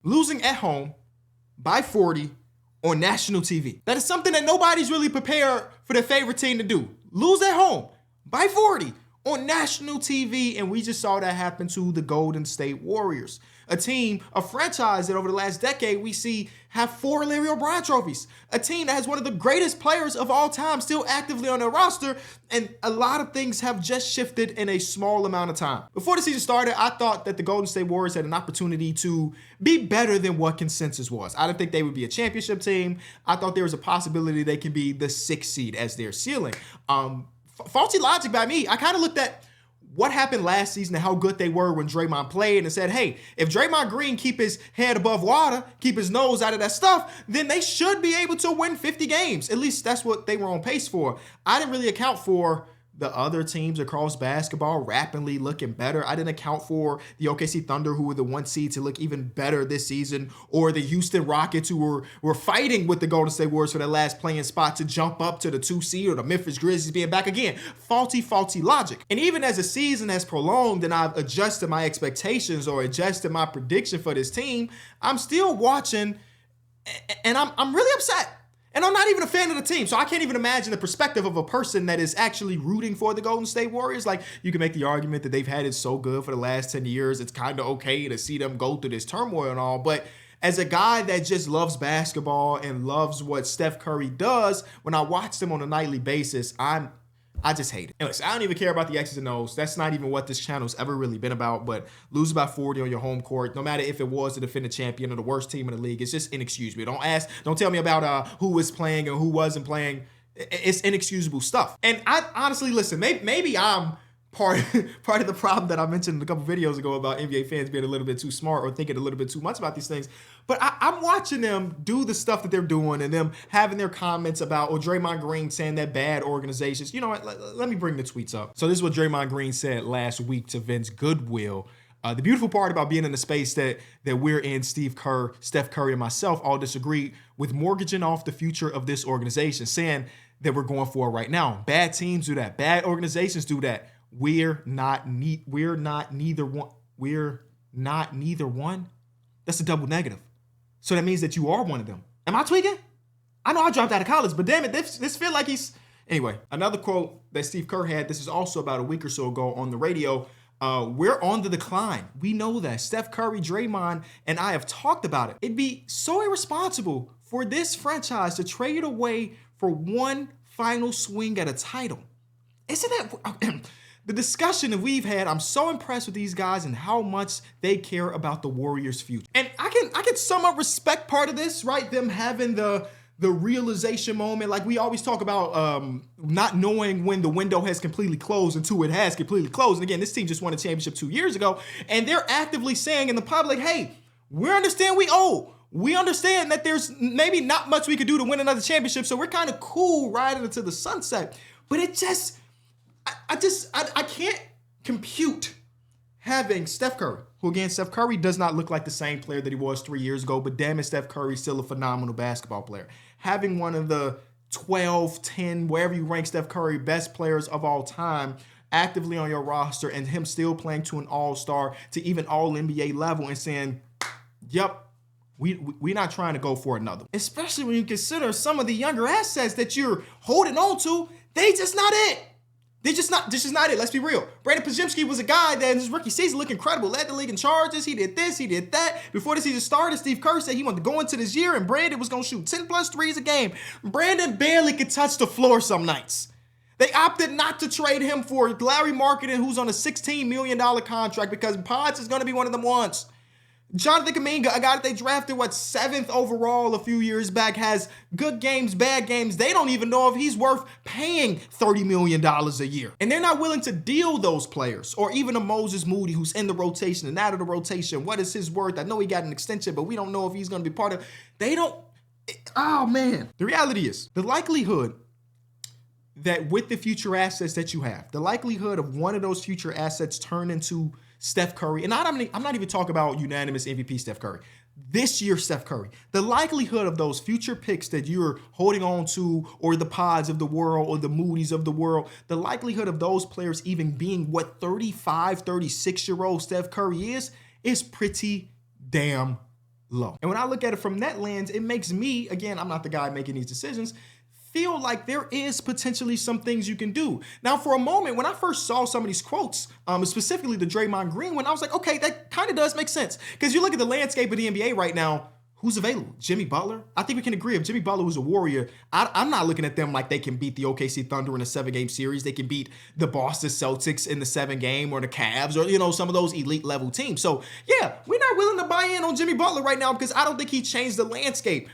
losing at home by 40 on national TV. That is something that nobody's really prepared for their favorite team to do. Lose at home by 40 on national TV, and we just saw that happen to the Golden State Warriors, a team, a franchise that over the last decade we see have 4 Larry O'Brien trophies, a team that has one of the greatest players of all time still actively on their roster, and a lot of things have just shifted in a small amount of time. Before the season started, I thought that the Golden State Warriors had an opportunity to be better than what consensus was. I didn't think they would be a championship team. I thought there was a possibility they could be the 6th seed as their ceiling. Faulty logic by me. I kind of looked at what happened last season and how good they were when Draymond played and said, hey, if Draymond Green keep his head above water, keep his nose out of that stuff, then they should be able to win 50 games. At least that's what they were on pace for. I didn't really account for the other teams across basketball rapidly looking better. I didn't account for the OKC Thunder, who were the 1 seed, to look even better this season, or the Houston Rockets, who were fighting with the Golden State Warriors for their last playing spot to jump up to the 2 seed, or the Memphis Grizzlies being back again. Faulty logic. And even as the season has prolonged and I've adjusted my expectations or adjusted my prediction for this team, I'm still watching and I'm really upset. And I'm not even a fan of the team, so I can't even imagine the perspective of a person that is actually rooting for the Golden State Warriors. Like, you can make the argument that they've had it so good for the last 10 years, it's kind of okay to see them go through this turmoil and all. But as a guy that just loves basketball and loves what Steph Curry does, when I watch them on a nightly basis, I just hate it. And listen, I don't even care about the X's and O's. That's not even what this channel's ever really been about. But lose by 40 on your home court, no matter if it was the defending champion or the worst team in the league, it's just inexcusable. Don't tell me about who was playing and who wasn't playing. It's inexcusable stuff. And I honestly, listen, maybe I'm part of the problem that I mentioned a couple videos ago about NBA fans being a little bit too smart or thinking a little bit too much about these things. But I'm watching them do the stuff that they're doing and them having their comments about, or Draymond Green saying that bad organizations. You know what? Let me bring the tweets up. So this is what Draymond Green said last week to Vince Goodwill. The beautiful part about being in the space that we're in, Steph Curry, and myself all disagree with mortgaging off the future of this organization, saying that we're going for it right now. Bad teams do that. Bad organizations do that. We're not neither one. That's a double negative. So that means that you are one of them. Am I tweaking? I know I dropped out of college, but damn it, this feel like he's... Anyway, another quote that Steve Kerr had, this is also about a week or so ago on the radio. We're on the decline. We know that. Steph Curry, Draymond, and I have talked about it. It'd be so irresponsible for this franchise to trade away for one final swing at a title. Isn't that... The discussion that we've had, I'm so impressed with these guys and how much they care about the Warriors' future. And I can somewhat respect part of this, right? Them having the realization moment. Like we always talk about not knowing when the window has completely closed until it has completely closed. And again, this team just won a championship 2 years ago. And they're actively saying in the public, hey, we understand we owe. We understand that there's maybe not much we could do to win another championship. So we're kind of cool riding into the sunset. But it just... I can't compute having Steph Curry, who again, Steph Curry does not look like the same player that he was 3 years ago, but damn it, Steph Curry's still a phenomenal basketball player. Having one of the 12, 10, wherever you rank Steph Curry, best players of all time actively on your roster, and him still playing to an all-star, to even all-NBA level, and saying, yep, we're not trying to go for another. Especially when you consider some of the younger assets that you're holding on to, they just not it. This is not it. Let's be real. Brandon Podziemski was a guy that in his rookie season looked incredible. Led the league in charges. He did this. He did that. Before the season started, Steve Kerr said he wanted to go into this year and Brandon was going to shoot 10+ threes a game. Brandon barely could touch the floor some nights. They opted not to trade him for Larry Marketing, who's on a $16 million contract, because Pods is going to be one of them ones. Jonathan Kuminga, a guy that they drafted, 7th overall a few years back, has good games, bad games. They don't even know if he's worth paying $30 million a year. And they're not willing to deal those players. Or even a Moses Moody who's in the rotation and out of the rotation. What is his worth? I know he got an extension, but we don't know if he's going to be part of... They don't... Oh, man. The reality is, the likelihood that with the future assets that you have, the likelihood of one of those future assets turn into Steph Curry, and I'm not even talking about unanimous MVP Steph Curry. This year, Steph Curry, the likelihood of those future picks that you're holding on to, or the Pods of the world, or the Moody's of the world, the likelihood of those players even being what 35, 36-year-old Steph Curry is pretty damn low. And when I look at it from that lens, it makes me, again, I'm not the guy making these decisions, feel like there is potentially some things you can do. Now, for a moment, when I first saw some of these quotes, specifically the Draymond Green one, I was like, okay, that kind of does make sense. Because you look at the landscape of the NBA right now, who's available? Jimmy Butler? I think we can agree if Jimmy Butler was a Warrior, I'm not looking at them like they can beat the OKC Thunder in a 7-game series. They can beat the Boston Celtics in the 7-game or the Cavs or, some of those elite level teams. So yeah, we're not willing to buy in on Jimmy Butler right now because I don't think he changed the landscape.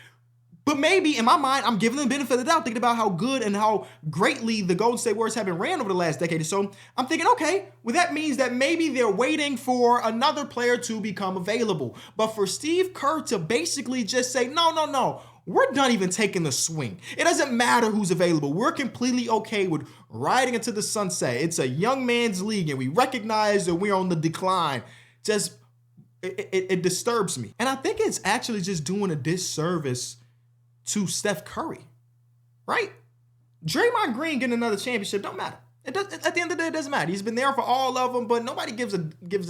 But maybe in my mind, I'm giving them the benefit of the doubt, thinking about how good and how greatly the Golden State Warriors have been ran over the last decade or so. I'm thinking, okay, well, that means that maybe they're waiting for another player to become available. But for Steve Kerr to basically just say, no, we're done even taking the swing. It doesn't matter who's available. We're completely okay with riding into the sunset. It's a young man's league, and we recognize that we're on the decline. It disturbs me. And I think it's actually just doing a disservice to Steph Curry, right? Draymond Green getting another championship don't matter. At the end of the day, it doesn't matter. He's been there for all of them, but nobody gives a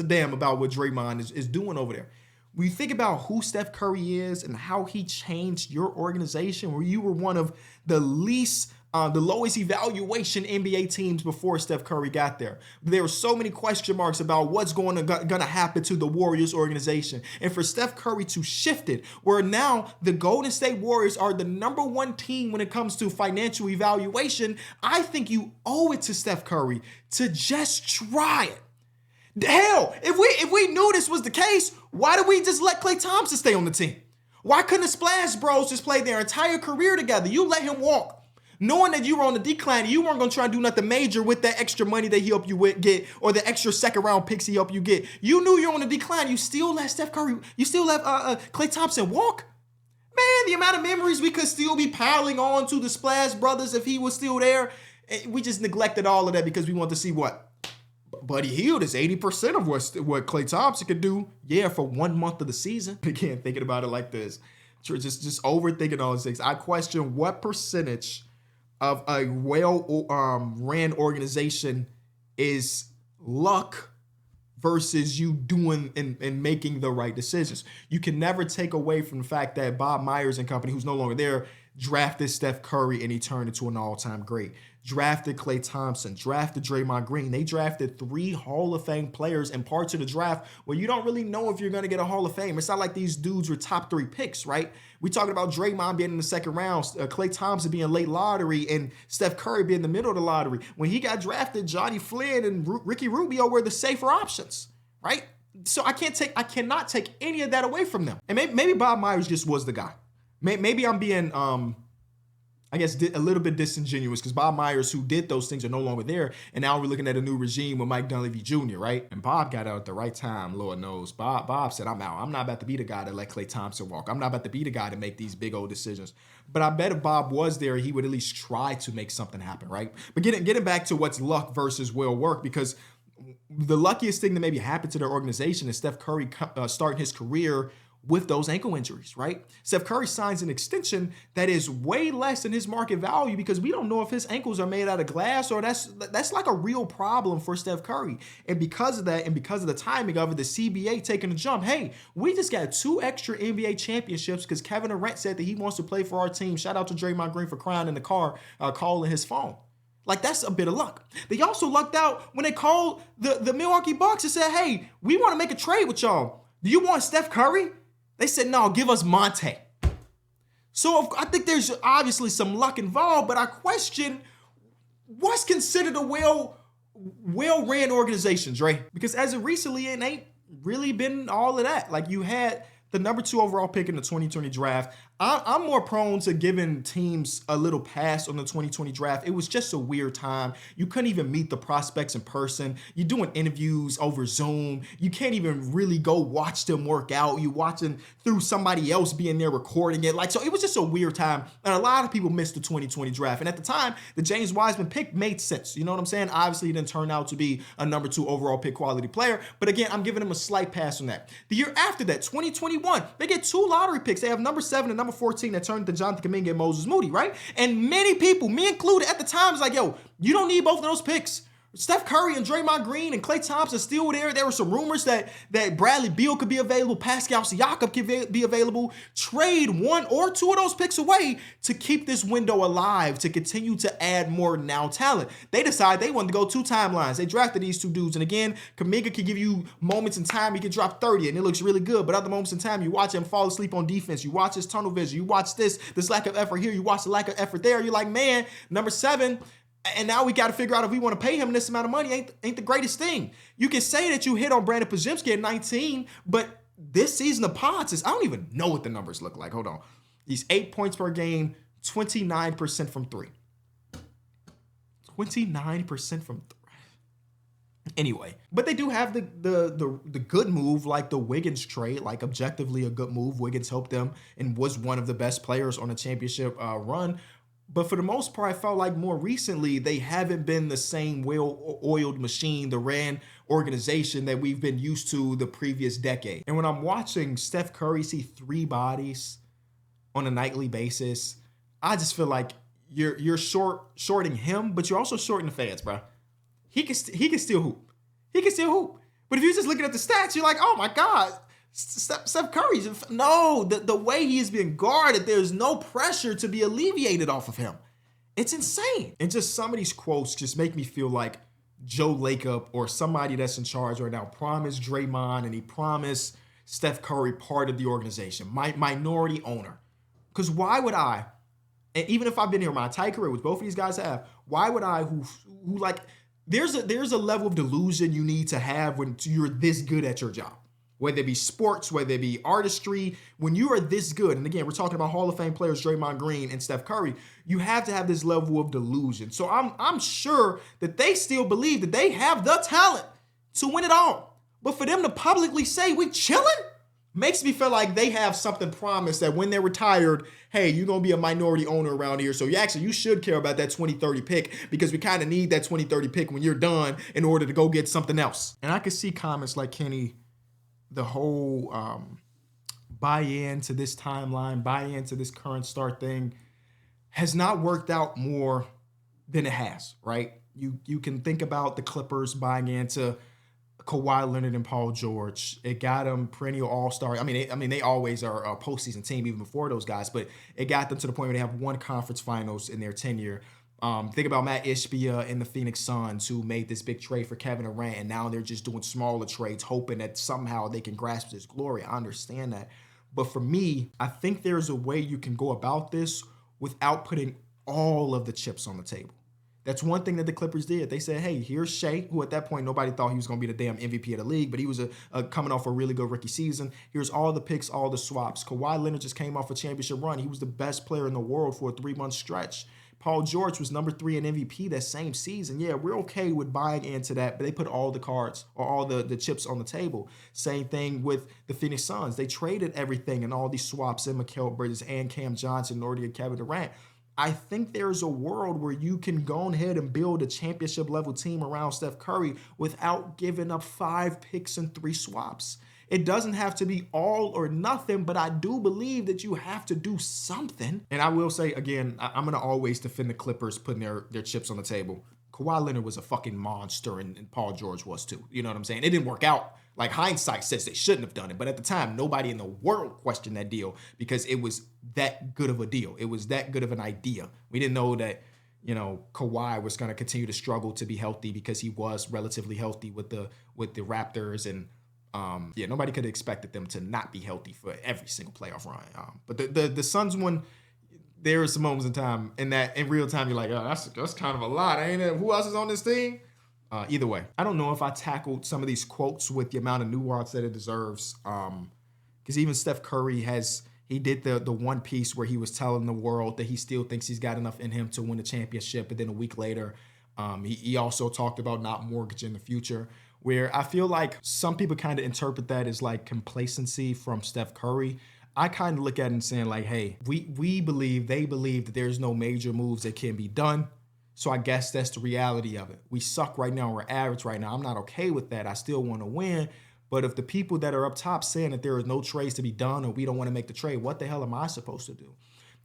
damn about what Draymond is doing over there. When you think about who Steph Curry is and how he changed your organization, where you were one of the lowest evaluation NBA teams before Steph Curry got there. There were so many question marks about what's going to happen to the Warriors organization. And for Steph Curry to shift it, where now the Golden State Warriors are the #1 team when it comes to financial evaluation, I think you owe it to Steph Curry to just try it. Hell, if we knew this was the case, why did we just let Klay Thompson stay on the team? Why couldn't the Splash Bros just play their entire career together? You let him walk, knowing that you were on the decline. You weren't going to try and do nothing major with that extra money that he helped you get, or the extra second-round picks he helped you get. You knew you were on the decline. You still let Steph Curry, you still let Klay Thompson walk? Man, the amount of memories we could still be piling on to the Splash Brothers if he was still there. We just neglected all of that because we wanted to see what? Buddy Hield is 80% of what Klay Thompson could do, for 1 month of the season. Again, thinking about it like this, just overthinking all these things. I question what percentage of a ran organization is luck versus you doing and making the right decisions. You can never take away from the fact that Bob Myers and company, who's no longer there, drafted Steph Curry and he turned into an all-time great. Drafted Klay Thompson, drafted Draymond Green. They drafted 3 Hall of Fame players in parts of the draft where you don't really know if you're going to get a Hall of Fame. It's not like these dudes were top 3 picks, right? We talking about Draymond being in the second round, Klay Thompson being late lottery, and Steph Curry being in the middle of the lottery. When he got drafted, Johnny Flynn and Ricky Rubio were the safer options, right? So I cannot take any of that away from them. And maybe Bob Myers just was the guy. Maybe I'm being, I guess, a little bit disingenuous because Bob Myers, who did those things, are no longer there. And now we're looking at a new regime with Mike Dunleavy Jr., right? And Bob got out at the right time, Lord knows. Bob said, I'm out. I'm not about to be the guy to let Klay Thompson walk. I'm not about to be the guy to make these big old decisions. But I bet if Bob was there, he would at least try to make something happen, right? But getting back to what's luck versus will work, because the luckiest thing that maybe happened to their organization is Steph Curry starting his career with those ankle injuries, right? Steph Curry signs an extension that is way less than his market value because we don't know if his ankles are made out of glass or that's like a real problem for Steph Curry. And because of that, and because of the timing of it, the CBA taking a jump. Hey, we just got 2 extra NBA championships because Kevin Durant said that he wants to play for our team. Shout out to Draymond Green for crying in the car, calling his phone. Like, that's a bit of luck. They also lucked out when they called the Milwaukee Bucks and said, hey, we want to make a trade with y'all. Do you want Steph Curry? They said, no, give us Monte. So I think there's obviously some luck involved, but I question what's considered a well-ran organization, Dre. Because as of recently, it ain't really been all of that. Like, you had the #2 overall pick in the 2020 draft. I'm more prone to giving teams a little pass on the 2020 draft. It was just a weird time. You couldn't even meet the prospects in person. You're doing interviews over Zoom. You can't even really go watch them work out. You watching through somebody else being there recording it. So it was just a weird time. And a lot of people missed the 2020 draft. And at the time, the James Wiseman pick made sense. You know what I'm saying? Obviously, he didn't turn out to be a #2 overall pick quality player. But again, I'm giving him a slight pass on that. The year after that, 2021, they get 2 lottery picks. They have #7 and #14 that turned to Jonathan Kuminga and Moses Moody, right? And many people, me included at the time, was like, yo, you don't need both of those picks. Steph Curry and Draymond Green and Klay Thompson still were there. There were some rumors that Bradley Beal could be available, Pascal Siakam could be available. Trade one or two of those picks away to keep this window alive, to continue to add more now talent. They decided they wanted to go 2 timelines. They drafted these 2 dudes. And again, Kuminga can give you moments in time. He can drop 30 and it looks really good. But other moments in time, you watch him fall asleep on defense. You watch his tunnel vision. You watch this lack of effort here. You watch the lack of effort there. You're like, man, number 7. And now we got to figure out if we want to pay him this amount of money. Ain't the greatest thing. You can say that you hit on Brandon Podziemski at 19, but this season of Pods is, I don't even know what the numbers look like. Hold on. He's 8 points per game, 29% from 3. 29% from 3. Anyway, but they do have the good move, like the Wiggins trade, like objectively a good move. Wiggins helped them and was one of the best players on a championship run. But for the most part, I felt like more recently, they haven't been the same well-oiled machine, the ran organization that we've been used to the previous decade. And when I'm watching Steph Curry see 3 bodies on a nightly basis, I just feel like you're shorting him, but you're also shorting the fans, bro. He can still hoop. He can still hoop. But if you're just looking at the stats, you're like, oh my God, Steph Curry, no, the way he is being guarded, there's no pressure to be alleviated off of him. It's insane. And just some of these quotes just make me feel like Joe Lacob or somebody that's in charge right now promised Draymond and he promised Steph Curry part of the organization, my minority owner. Because why would I, and even if I've been here my entire career, which both of these guys have, why would I, who like, there's a level of delusion you need to have when you're this good at your job. Whether it be sports, whether it be artistry, when you are this good, and again, we're talking about Hall of Fame players Draymond Green and Steph Curry, you have to have this level of delusion. So I'm sure that they still believe that they have the talent to win it all. But for them to publicly say we chilling makes me feel like they have something promised that when they're retired, hey, you're going to be a minority owner around here. So you should care about that 2030 pick because we kind of need that 2030 pick when you're done in order to go get something else. And I could see comments like Kenny, the whole buy-in to this timeline, buy-in to this current start thing has not worked out more than it has, right? You can think about the Clippers buying into Kawhi Leonard and Paul George. It got them perennial all-star. I mean, they always are a postseason team even before those guys, but it got them to the point where they have 1 conference finals in their tenure. Think about Matt Ishbia and the Phoenix Suns who made this big trade for Kevin Durant, and now they're just doing smaller trades, hoping that somehow they can grasp this glory. I understand that. But for me, I think there's a way you can go about this without putting all of the chips on the table. That's one thing that the Clippers did. They said, hey, here's Shea, who at that point nobody thought he was going to be the damn MVP of the league, but he was coming off a really good rookie season. Here's all the picks, all the swaps. Kawhi Leonard just came off a championship run. He was the best player in the world for a 3-month stretch. Paul George was number 3 in MVP that same season. Yeah, we're okay with buying into that, but they put all the cards or all the chips on the table. Same thing with the Phoenix Suns. They traded everything and all these swaps in Mikal Bridges and Cam Johnson in order to get Kevin Durant. I think there's a world where you can go ahead and build a championship level team around Steph Curry without giving up 5 picks and 3 swaps. It doesn't have to be all or nothing, but I do believe that you have to do something. And I will say, again, I'm going to always defend the Clippers putting their chips on the table. Kawhi Leonard was a fucking monster, and Paul George was too. You know what I'm saying? It didn't work out. Like, hindsight says they shouldn't have done it. But at the time, nobody in the world questioned that deal because it was that good of a deal. It was that good of an idea. We didn't know that, Kawhi was going to continue to struggle to be healthy because he was relatively healthy with the Raptors. And nobody could have expected them to not be healthy for every single playoff run. But the Suns one, there are some moments in time in real time you're like, oh, that's kind of a lot, ain't it? Who else is on this team? Either way, I don't know if I tackled some of these quotes with the amount of nuance that it deserves. Because even Steph Curry he did the one piece where he was telling the world that he still thinks he's got enough in him to win a championship. And then a week later, he also talked about not mortgaging the future, where I feel like some people kind of interpret that as like complacency from Steph Curry. I kind of look at it and saying like, hey, they believe that there's no major moves that can be done. So I guess that's the reality of it. We suck right now. We're average right now. I'm not okay with that. I still want to win. But if the people that are up top saying that there is no trades to be done or we don't want to make the trade, what the hell am I supposed to do?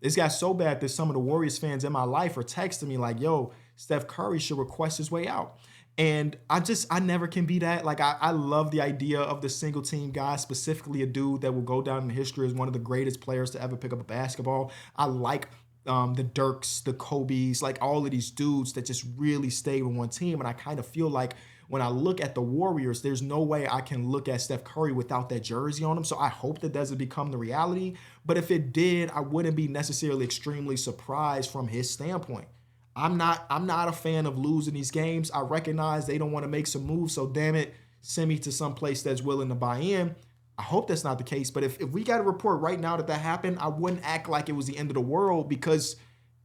This got so bad that some of the Warriors fans in my life are texting me like, yo, Steph Curry should request his way out. And I never can be that. Like, I love the idea of the single team guy, specifically a dude that will go down in history as one of the greatest players to ever pick up a basketball. I like the Dirks, the Kobe's, like all of these dudes that just really stay with one team. And I kind of feel like when I look at the Warriors, there's no way I can look at Steph Curry without that jersey on him. So I hope that doesn't become the reality. But if it did, I wouldn't be necessarily extremely surprised from his standpoint. I'm not a fan of losing these games. I recognize they don't want to make some moves, so damn it, send me to some place that's willing to buy in. I hope that's not the case, but if we got a report right now that happened, I wouldn't act like it was the end of the world, because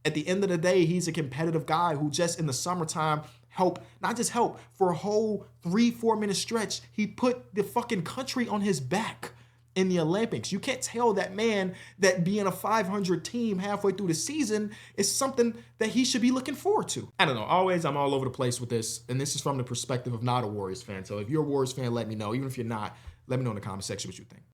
at the end of the day, he's a competitive guy who just in the summertime not just help, for a whole 3-4 minute stretch, he put the fucking country on his back in the Olympics. You can't tell that man that being a 500 team halfway through the season is something that he should be looking forward to. I don't know. Always, I'm all over the place with this, and this is from the perspective of not a Warriors fan. So if you're a Warriors fan, let me know. Even if you're not, let me know in the comment section what you think.